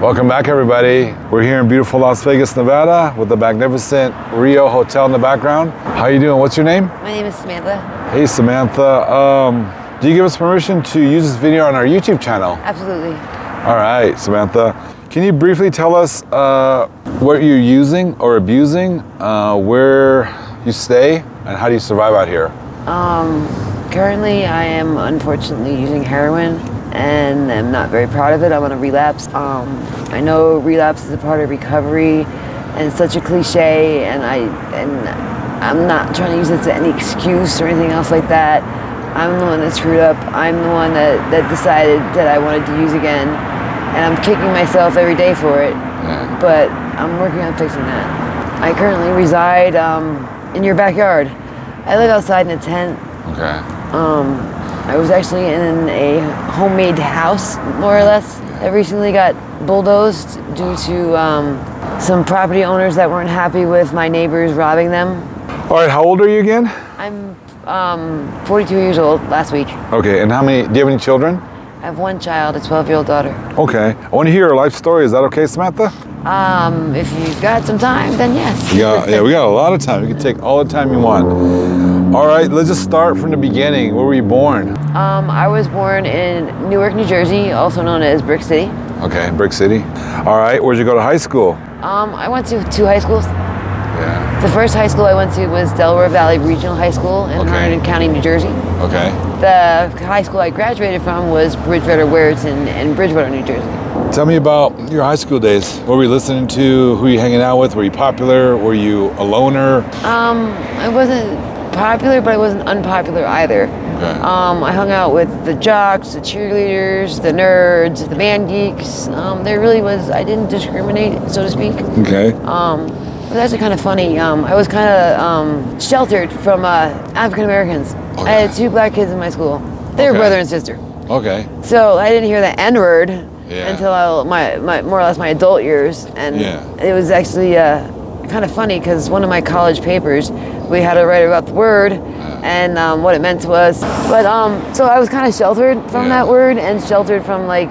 Welcome back, everybody. We're here in beautiful Las Vegas, Nevada with the magnificent Rio Hotel in the background. How you doing? What's your name? My name is Samantha. Hey, Samantha. Do you give us permission to use this video on our YouTube channel? Absolutely. All right, Samantha. Can you briefly tell us what you're using or abusing, where you stay, and how do you survive out here? Currently, I am unfortunately using heroin, and I'm not very proud of it. I'm on a relapse. I know relapse is a part of recovery, and it's such a cliche, and I'm not trying to use it as any excuse or anything else like that. I'm the one that screwed up. I'm the one that decided that I wanted to use again, and I'm kicking myself every day for it. Yeah. But I'm working on fixing that. I currently reside in your backyard. I live outside in a tent. Okay. I was actually in a homemade house, more or less, that recently got bulldozed due to some property owners that weren't happy with my neighbors robbing them. All right, how old are you again? I'm 42 years old last week. Okay, and do you have any children? I have one child, a 12-year-old daughter. Okay, I want to hear your life story. Is that okay, Samantha? If you've got some time, then yes. Yeah, we got a lot of time. You can take all the time you want. All right, let's just start from the beginning. Where were you born? I was born in Newark, New Jersey, also known as Brick City. Okay, Brick City. All right, where'd you go to high school? I went to 2 high schools. Yeah. The first high school I went to was Delaware Valley Regional High School in Hunterdon County, New Jersey. Okay. The high school I graduated from was Bridgewater-Weirton in Bridgewater, New Jersey. Tell me about your high school days. What were you listening to? Who were you hanging out with? Were you popular? Were you a loner? I wasn't popular, but I wasn't unpopular either. Okay. I hung out with the jocks, the cheerleaders, the nerds, the band geeks. There really was, I didn't discriminate, so to speak. Okay. It was actually kind of funny. I was kind of sheltered from African Americans. Okay. I had 2 black kids in my school. They were brother and sister. Okay. So I didn't hear the N-word Yeah. until my more or less my adult years, and it was actually kind of funny because one of my college papers we had to write about the word and what it meant to us. But so I was kind of sheltered from that word and sheltered from like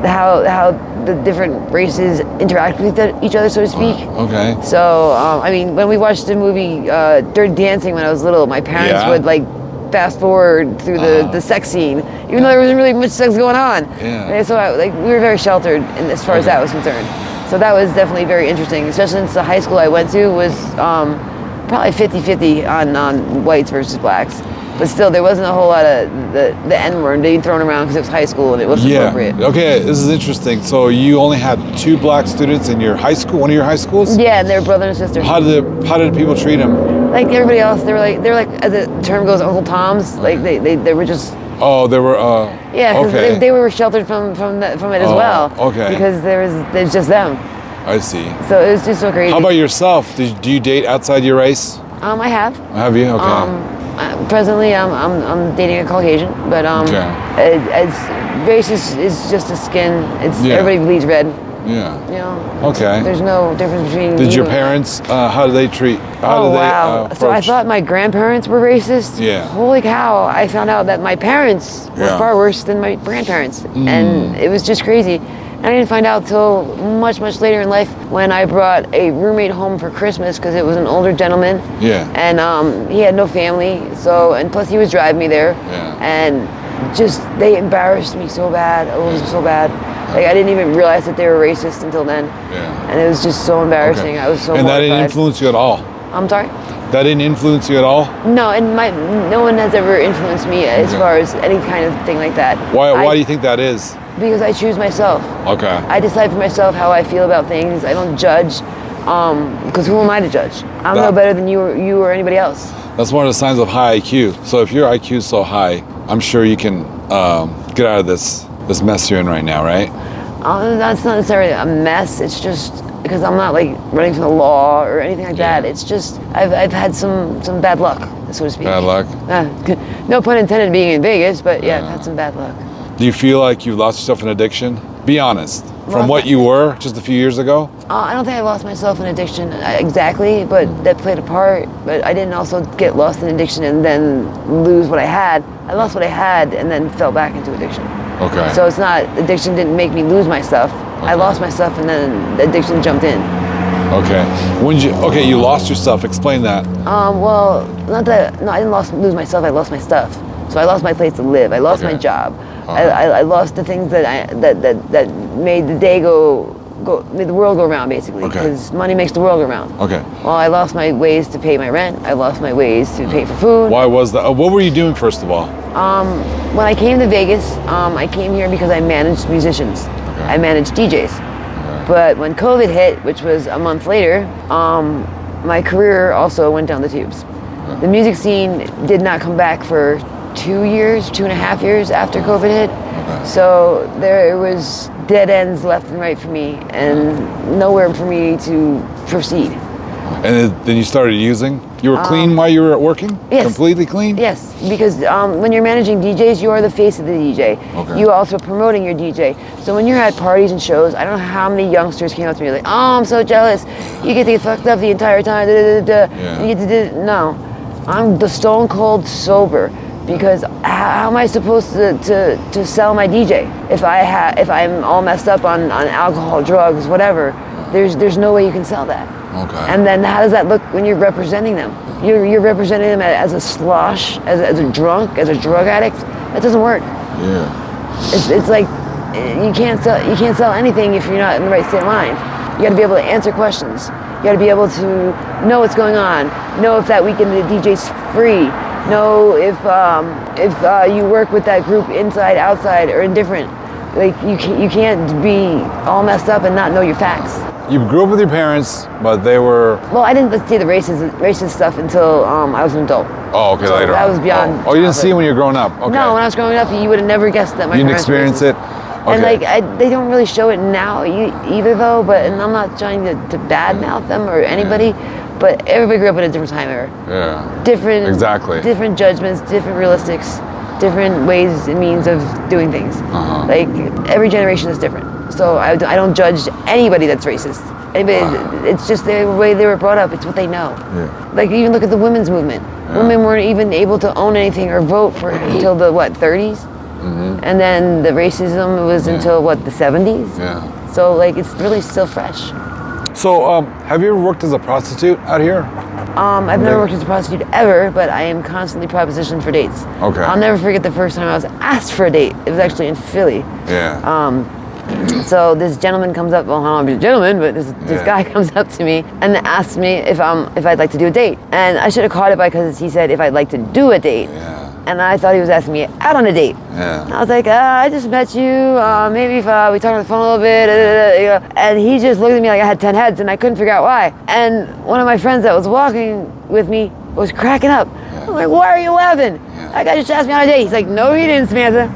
how the different races interact with each other, so to speak. Okay. So I mean, when we watched the movie Dirty Dancing when I was little, my parents would like fast forward through the sex scene, even though there wasn't really much sex going on. Yeah. And so we were very sheltered as far as that was concerned. So that was definitely very interesting, especially since the high school I went to was probably 50-50 on whites versus blacks. But still, there wasn't a whole lot of the N-word being thrown around because it was high school and it wasn't appropriate. Okay, this is interesting. So you only had 2 black students in your high school, one of your high schools? Yeah, and they were brother and sister. How did people treat them? Like everybody else, they were like as the term goes, Uncle Toms. Like they were just. Oh, they were. Yeah, because they were sheltered from it as well. Okay. Because there's just them. I see. So it was just so crazy. How about yourself? Do you date outside your race? I have. Have you? Okay. Presently, I'm dating a Caucasian, but race is just a skin. Everybody bleeds red. Yeah. You know. Okay. There's no difference between. Did your parents? How do they treat? Wow. So I thought my grandparents were racist. Yeah. Holy cow! I found out that my parents were far worse than my grandparents, and it was just crazy. And I didn't find out till much later in life when I brought a roommate home for Christmas because it was an older gentleman. Yeah. And he had no family, and plus he was driving me there. Yeah. And just they embarrassed me so bad. It was so bad. Like I didn't even realize that they were racist until then. Yeah. And it was just so embarrassing. Okay. I was so And mortified. that didn't influence you at all? I'm sorry? That didn't influence you at all? No, and no one has ever influenced me as far as any kind of thing like that. Why do you think that is? Because I choose myself. Okay. I decide for myself how I feel about things. I don't judge, because who am I to judge? I'm no better than you or anybody else. That's one of the signs of high IQ. So if your IQ is so high, I'm sure you can get out of this mess you're in right now, right? That's not necessarily a mess. It's just because I'm not like running from the law or anything like that. It's just I've had some bad luck, so to speak. Bad luck? No pun intended being in Vegas, but yeah, I've had some bad luck. Do you feel like you've lost yourself in addiction? Be honest. From what you were just a few years ago? I don't think I lost myself in addiction exactly, but that played a part. But I didn't also get lost in addiction and then lose what I had. I lost what I had and then fell back into addiction. Okay. So it's not, addiction didn't make me lose my stuff. I lost my stuff and then the addiction jumped in. Okay. You lost your stuff. Explain that. Well, I didn't lose my stuff, I lost my stuff. So I lost my place to live, I lost my job. I lost the things that made the day made the world go around, basically. Because money makes the world go round. Okay. Well, I lost my ways to pay my rent. I lost my ways to pay for food. Why was that? What were you doing first of all? When I came to Vegas, I came here because I managed musicians. I managed DJs. But when COVID hit, which was a month later, my career also went down the tubes. The music scene did not come back for 2.5 years after COVID hit. So there was dead ends left and right for me and nowhere for me to proceed. And then you started using? You were clean while you were working? Yes. Completely clean? Yes, because when you're managing DJs, you are the face of the DJ. You are also promoting your DJ. So when you're at parties and shows, I don't know how many youngsters came up to me like, oh, I'm so jealous. You get to get fucked up the entire time. You get to no, I'm the stone cold sober. Because how am I supposed to sell my DJ if I'm all messed up on alcohol, drugs, whatever? There's no way you can sell that. Okay. And then how does that look when you're representing them? You're representing them as a slosh, as a drunk, as a drug addict. That doesn't work. Yeah. It's like you can't sell anything if you're not in the right state of mind. You got to be able to answer questions. You got to be able to know what's going on. Know if that weekend the DJ's free. Know if you work with that group inside, outside, or indifferent. Like you can't be all messed up and not know your facts. You grew up with your parents, but they were... Well, I didn't see the racist stuff until I was an adult. Oh, okay, so later that on. was beyond. Oh, you didn't see it when you were growing up? Okay. No, when I was growing up, you would have never guessed that my You didn't parents were experience racist. it? Okay. And like, they don't really show it now either though, and I'm not trying to badmouth them or anybody, but everybody grew up in a different time era. Yeah. Different judgments, different realistics, different ways and means of doing things. Like, every generation is different. So I don't judge anybody that's racist. It's just the way they were brought up. It's what they know. Yeah. Like, even look at the women's movement. Women weren't even able to own anything or vote for until the 30s? And then the racism was until the 70s? Yeah. So like, it's really still fresh. So have you ever worked as a prostitute out here? I've never worked as a prostitute ever, but I am constantly propositioned for dates. Okay. I'll never forget the first time I was asked for a date. It was actually in Philly. Yeah. So this gentleman comes up, well, I don't want to be a gentleman, but this guy comes up to me and asks me if I'd like to do a date. And I should have caught it because he said if I'd like to do a date. Yeah. And I thought he was asking me out on a date. Yeah. I was like, I just met you. Maybe if we talk on the phone a little bit. And he just looked at me like I had 10 heads, and I couldn't figure out why. And one of my friends that was walking with me was cracking up. I'm like, why are you laughing? That guy just asked me on a date. He's like, no, he didn't, Samantha.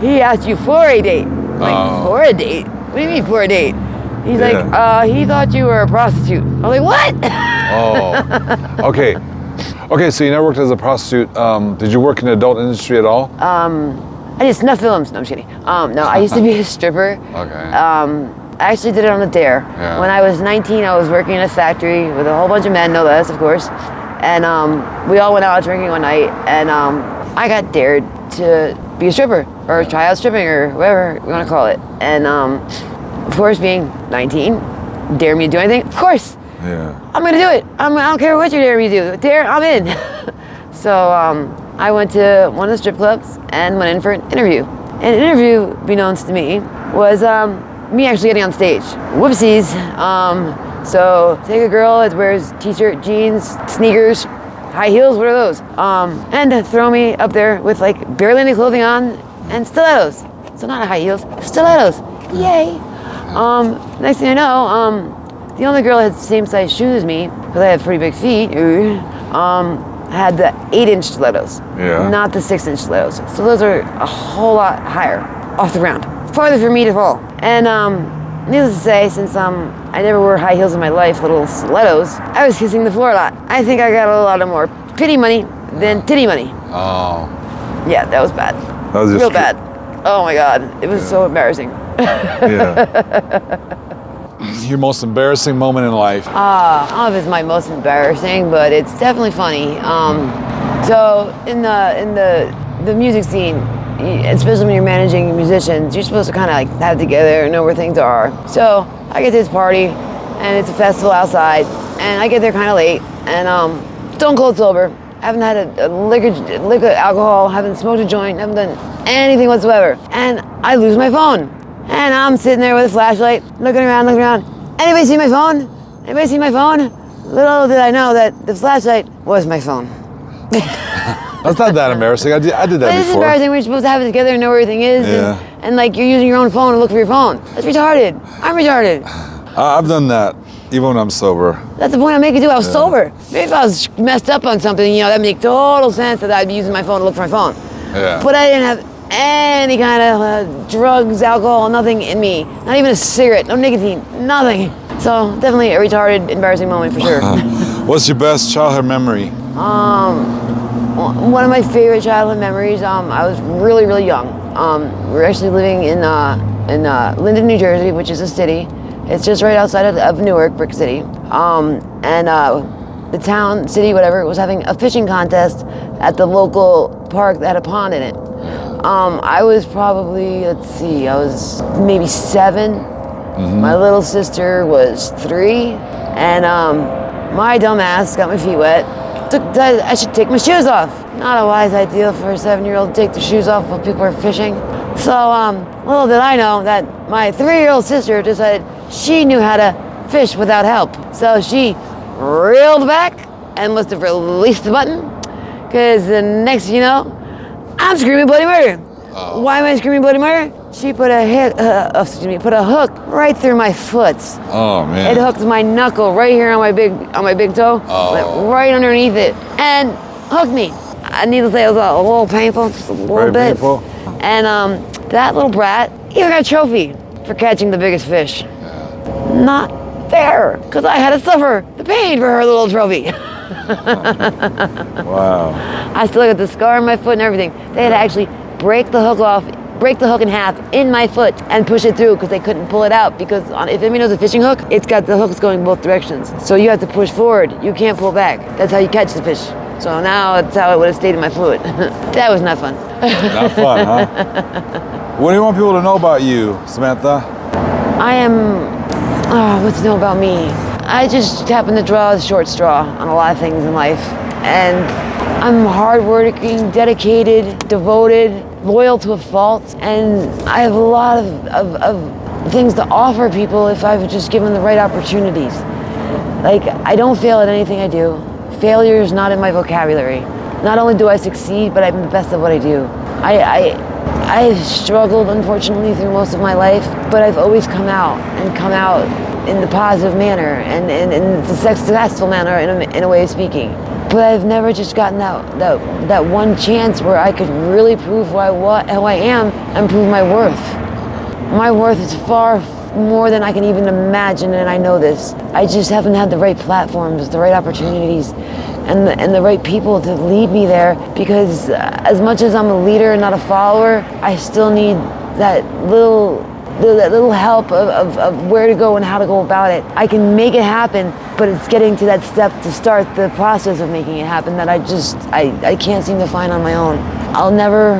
He asked you for a date. I'm like, for a date? What do you mean for a date? He's like, he thought you were a prostitute. I'm like, what? Oh, okay. Okay, so you never worked as a prostitute. Did you work in the adult industry at all? I did snuff films. No, I'm just kidding. No, I used to be a stripper. Okay. I actually did it on a dare. Yeah. When I was 19, I was working in a factory with a whole bunch of men, no less, of course. And we all went out drinking one night, and I got dared to be a stripper, or try out stripping, or whatever you want to call it. And of course, being 19, dare me to do anything? Of course. Yeah. I'm gonna do it. I don't care what you dare me to do. Dare, I'm in. So I went to one of the strip clubs and went in for an interview. And an interview, beknownst to me, was me actually getting on stage. Whoopsies. So take a girl that wears t-shirt, jeans, sneakers, high heels, what are those? And throw me up there with like barely any clothing on and stilettos. So not high heels, stilettos. Yay. Next thing I know, the only girl that had the same size shoes as me, because I have pretty big feet, had the 8-inch stilettos, not the 6-inch stilettos. So those are a whole lot higher, off the ground, farther for me to fall. And needless to say, since I never wore high heels in my life, little stilettos, I was kissing the floor a lot. I think I got a lot of more pity money than titty money. Oh. Yeah, that was bad. That was just real bad. Oh my God, it was so embarrassing. Yeah. Your most embarrassing moment in life? I don't know if it's my most embarrassing, but it's definitely funny. So in the music scene, especially when you're managing musicians, you're supposed to kind of like have it together and know where things are. So I get to this party, and it's a festival outside, and I get there kind of late, and stone cold sober. Haven't had a liquor, alcohol, haven't smoked a joint, haven't done anything whatsoever. And I lose my phone. And I'm sitting there with a flashlight, looking around. Anybody see my phone? Anybody see my phone? Little did I know that the flashlight was my phone. That's not that embarrassing. I did that But before. it's embarrassing when you're supposed to have it together and know where everything is. Yeah. And like you're using your own phone to look for your phone. That's retarded. I'm retarded. I've done that, even when I'm sober. That's the point I'm making too. I was sober. Maybe if I was messed up on something, that makes total sense that I'd be using my phone to look for my phone. Yeah. But I didn't have any kind of drugs, alcohol, nothing in me. Not even a cigarette, no nicotine, nothing. So definitely a retarded, embarrassing moment for sure. What's your best childhood memory? One of my favorite childhood memories, I was really, really young. We were actually living in Linden, New Jersey, which is a city. It's just right outside of Newark, Brick City. And the town, city, whatever, was having a fishing contest at the local park that had a pond in it. I was probably, I was maybe 7. Mm-hmm. My little sister was 3. And my dumb ass got my feet wet. I should take my shoes off. Not a wise idea for a 7-year-old to take their shoes off while people are fishing. So little did I know that my 3-year-old sister decided she knew how to fish without help. So she reeled back and must have released the button, because the next thing you know, I'm screaming bloody murder. Oh. Why am I screaming bloody murder? She put a hook right through my foot. Oh man! It hooked my knuckle right here on my big toe, went right underneath it, and hooked me. Needless to say, it was a little painful, just a little bit. Painful. And that little brat even got a trophy for catching the biggest fish. Yeah. Not fair, because I had to suffer the pain for her little trophy. Wow. I still got the scar on my foot and everything. They had to actually break the hook in half in my foot and push it through, because they couldn't pull it out, because if anybody knows a fishing hook, it's got the hooks going both directions. So you have to push forward. You can't pull back. That's how you catch the fish. So now it's how it would have stayed in my foot. That was not fun. Not fun, huh? What do you want people to know about you, Samantha? I am, what to know about me? I just happen to draw the short straw on a lot of things in life. And I'm hardworking, dedicated, devoted, loyal to a fault. And I have a lot of things to offer people if I was just given the right opportunities. Like, I don't fail at anything I do. Failure is not in my vocabulary. Not only do I succeed, but I'm the best at what I do. I've struggled, unfortunately, through most of my life, but I've always come out in the positive manner and in the successful manner, in a way of speaking. But I've never just gotten that one chance where I could really prove who I am and prove my worth. My worth is far more than I can even imagine, and I know this. I just haven't had the right platforms, the right opportunities, and the right people to lead me there, because as much as I'm a leader and not a follower, I still need that little help of where to go and how to go about it. I can make it happen, but it's getting to that step to start the process of making it happen that I can't seem to find on my own. I'll never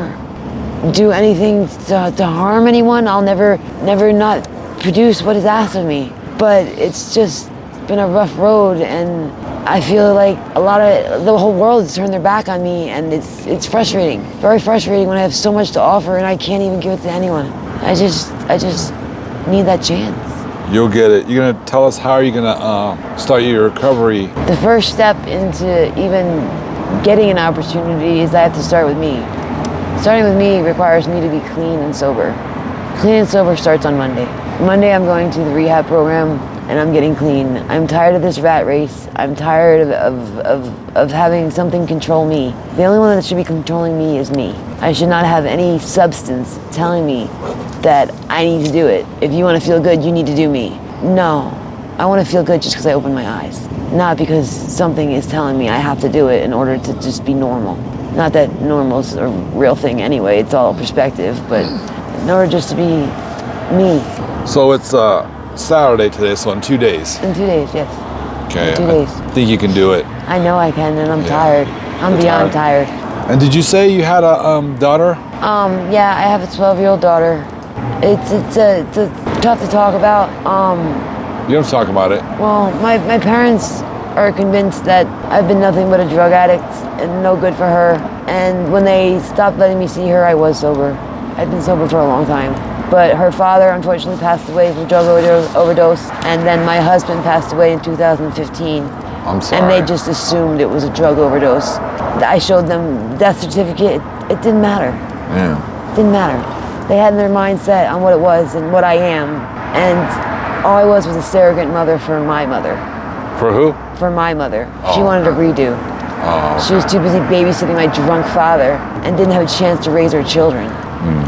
do anything to harm anyone. I'll never not produce what is asked of me. But it's just been a rough road, and I feel like the whole world has turned their back on me, and it's frustrating. Very frustrating when I have so much to offer and I can't even give it to anyone. I just need that chance. You'll get it. You're gonna tell us how you're gonna start your recovery. The first step into even getting an opportunity is I have to start with me. Starting with me requires me to be clean and sober. Clean and sober starts on Monday. Monday I'm going to the rehab program and I'm getting clean. I'm tired of this rat race. I'm tired of having something control me. The only one that should be controlling me is me. I should not have any substance telling me that I need to do it. If you want to feel good, you need to do me. No, I want to feel good just because I open my eyes. Not because something is telling me I have to do it in order to just be normal. Not that normal is a real thing anyway, it's all perspective, but in order just to be me. So it's Saturday today, so in 2 days. In 2 days, yes. Okay. In 2 days. I think you can do it. I know I can, and I'm tired. I'm beyond tired. And did you say you had a daughter? Yeah, I have a 12-year-old daughter. It's tough to talk about. You don't talk about it. Well, my parents are convinced that I've been nothing but a drug addict and no good for her. And when they stopped letting me see her, I was sober. I'd been sober for a long time. But her father unfortunately passed away from drug overdose, and then my husband passed away in 2015. I'm sorry. And they just assumed it was a drug overdose. I showed them death certificate. It didn't matter. Yeah. It didn't matter. They had their mindset on what it was and what I am. And all I was a surrogate mother for my mother. For who? For my mother. Oh, She wanted okay. a redo. Oh. She was too busy babysitting my drunk father and didn't have a chance to raise her children.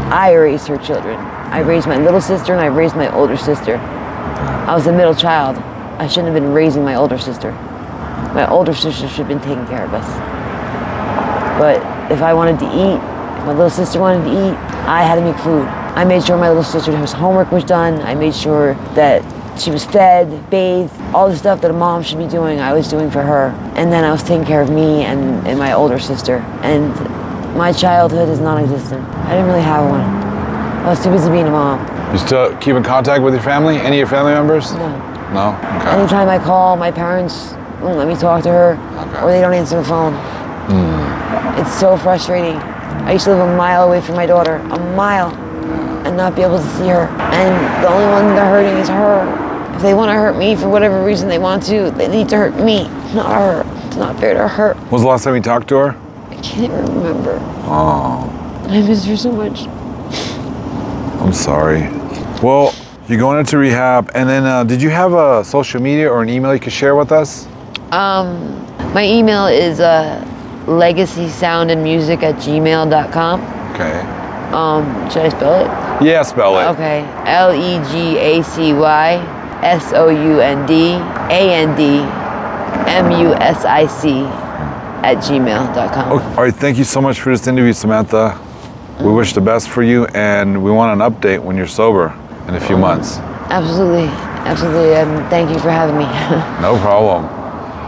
I raised her children. I raised my little sister and I raised my older sister. I was the middle child. I shouldn't have been raising my older sister. My older sister should have been taking care of us. But if I wanted to eat, if my little sister wanted to eat, I had to make food. I made sure my little sister's homework was done. I made sure that she was fed, bathed, all the stuff that a mom should be doing, I was doing for her. And then I was taking care of me and my older sister. And my childhood is non-existent. I didn't really have one. I was too busy being a mom. You still keep in contact with your family? Any of your family members? No. No? Okay. Anytime I call, my parents won't let me talk to her, Okay. or they don't answer the phone. It's so frustrating. I used to live a mile away from my daughter, a mile, and not be able to see her. And the only one they're hurting is her. If they want to hurt me for whatever reason they want to, they need to hurt me, not her. It's not fair to her. When was the last time you talked to her? I can't even remember. Oh, I miss her so much. I'm sorry. Well, you're going into rehab, and then did you have a social media or an email you could share with us? My email is legacysoundandmusic@gmail.com. Okay. Should I spell it? Yeah, spell it. Okay. legacysoundandmusic@gmail.com. Okay. All right, thank you so much for this interview, Samantha. We wish the best for you, and we want an update when you're sober in a few months. Absolutely. Absolutely. And thank you for having me. No problem.